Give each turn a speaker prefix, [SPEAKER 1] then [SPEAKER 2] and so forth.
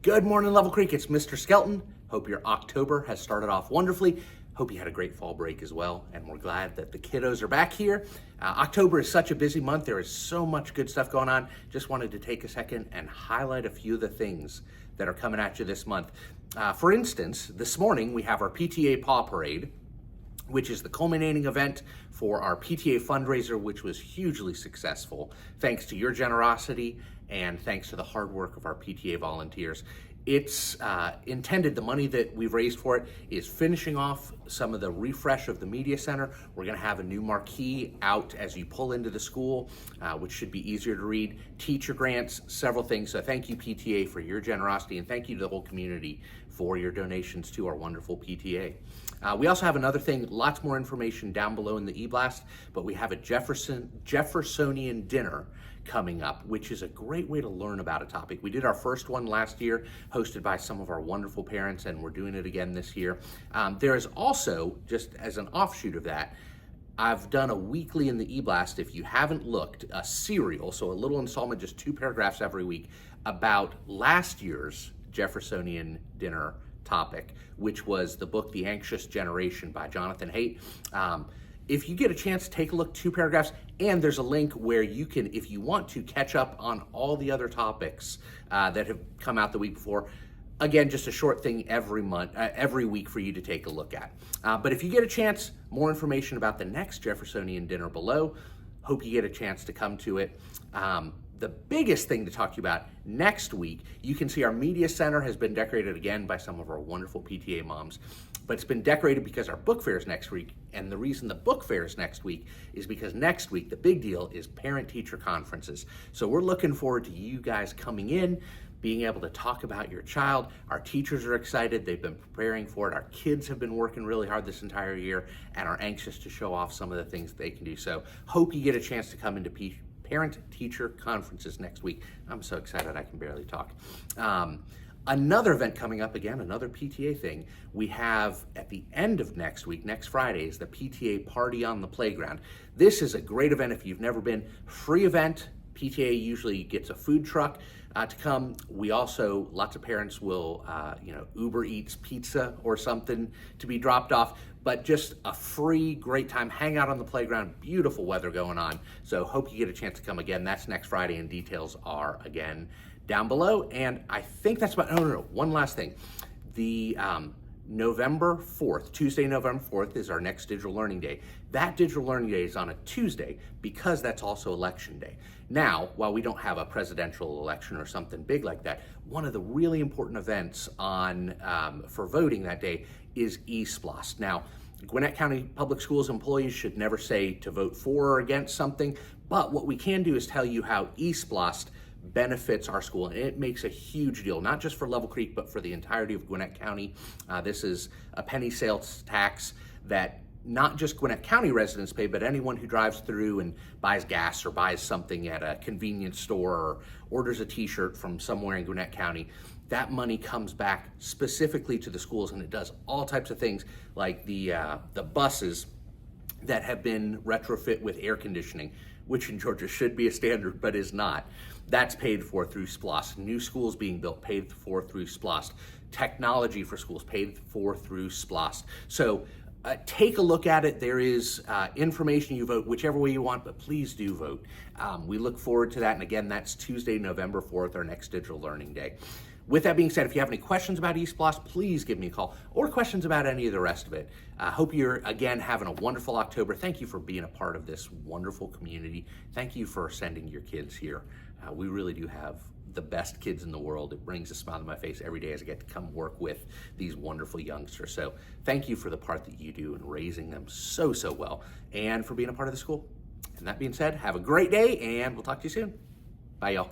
[SPEAKER 1] Good morning, Level Creek. It's Mr. Skelton. Hope your October has started off wonderfully. Hope you had a great fall break as well, and we're glad that the kiddos are back here. October is such a busy month. There is so much good stuff going on. Just wanted to take a second and highlight a few of the things that are coming at you this month. For instance, this morning we have our PTA Paw Parade, which is the culminating event for our PTA fundraiser, which was hugely successful, thanks to your generosity and thanks to the hard work of our PTA volunteers. It's intended, the money that we've raised for it is finishing off some of the refresh of the media center. We're gonna have a new marquee out as you pull into the school, which should be easier to read, teacher grants, several things. So thank you, PTA, for your generosity, and thank you to the whole community for your donations to our wonderful PTA. We also have another thing, lots more information down below in the e-blast, but we have a Jeffersonian dinner coming up, which is a great way to learn about a topic. We did our first one last year, hosted by some of our wonderful parents, and we're doing it again this year. There is also, just as an offshoot of that, I've done a weekly in the e-blast, if you haven't looked, a serial, so a little installment, just 2 paragraphs every week, about last year's Jeffersonian dinner topic, which was the book The Anxious Generation by Jonathan Haidt. If you get a chance, take a look, 2 paragraphs, and there's a link where you can, if you want to, catch up on all the other topics that have come out the week before. Again, just a short thing every week for you to take a look at. But if you get a chance, more information about the next Jeffersonian dinner below. Hope you get a chance to come to it. The biggest thing to talk to you about next week, you can see our media center has been decorated again by some of our wonderful PTA moms, but it's been decorated because our book fair is next week. And the reason the book fair is next week is because next week, the big deal is parent-teacher conferences. So we're looking forward to you guys coming in, being able to talk about your child. Our teachers are excited. They've been preparing for it. Our kids have been working really hard this entire year and are anxious to show off some of the things that they can do. So hope you get a chance to come into parent-teacher conferences next week. I'm so excited I can barely talk. Another event coming up, again, another PTA thing. We have at the end of next week, next Friday, is the PTA Party on the Playground. This is a great event if you've never been. Free event. PTA usually gets a food truck to come. We also, lots of parents will, Uber Eats pizza or something to be dropped off, but just a free, great time. Hang out on the playground, beautiful weather going on. So hope you get a chance to come again. That's next Friday, and details are, again, down below. And I think that's about, no, one last thing. The November 4th, Tuesday, November 4th is our next Digital Learning Day. That Digital Learning Day is on a Tuesday because that's also Election Day. Now, while we don't have a presidential election or something big like that, one of the really important events for voting that day is eSplost. Now, Gwinnett County Public Schools employees should never say to vote for or against something, but what we can do is tell you how eSplost benefits our school, and it makes a huge deal, not just for Level Creek, but for the entirety of Gwinnett County. This is a penny sales tax that not just Gwinnett County residents pay, but anyone who drives through and buys gas or buys something at a convenience store or orders a t-shirt from somewhere in Gwinnett County. That money comes back specifically to the schools, and it does all types of things like the buses that have been retrofit with air conditioning, which in Georgia should be a standard, but is not. That's paid for through SPLOST. New schools being built, paid for through SPLOST. Technology for schools, paid for through SPLOST. So take a look at it. There is information. You vote whichever way you want, but please do vote. We look forward to that. And again, that's Tuesday, November 4th, our next Digital Learning Day. With that being said, if you have any questions about eSplost, please give me a call, or questions about any of the rest of it. Hope you're, again, having a wonderful October. Thank you for being a part of this wonderful community. Thank you for sending your kids here. We really do have the best kids in the world. It brings a smile to my face every day as I get to come work with these wonderful youngsters. So thank you for the part that you do in raising them so, so well, and for being a part of the school. And that being said, have a great day, and we'll talk to you soon. Bye, y'all.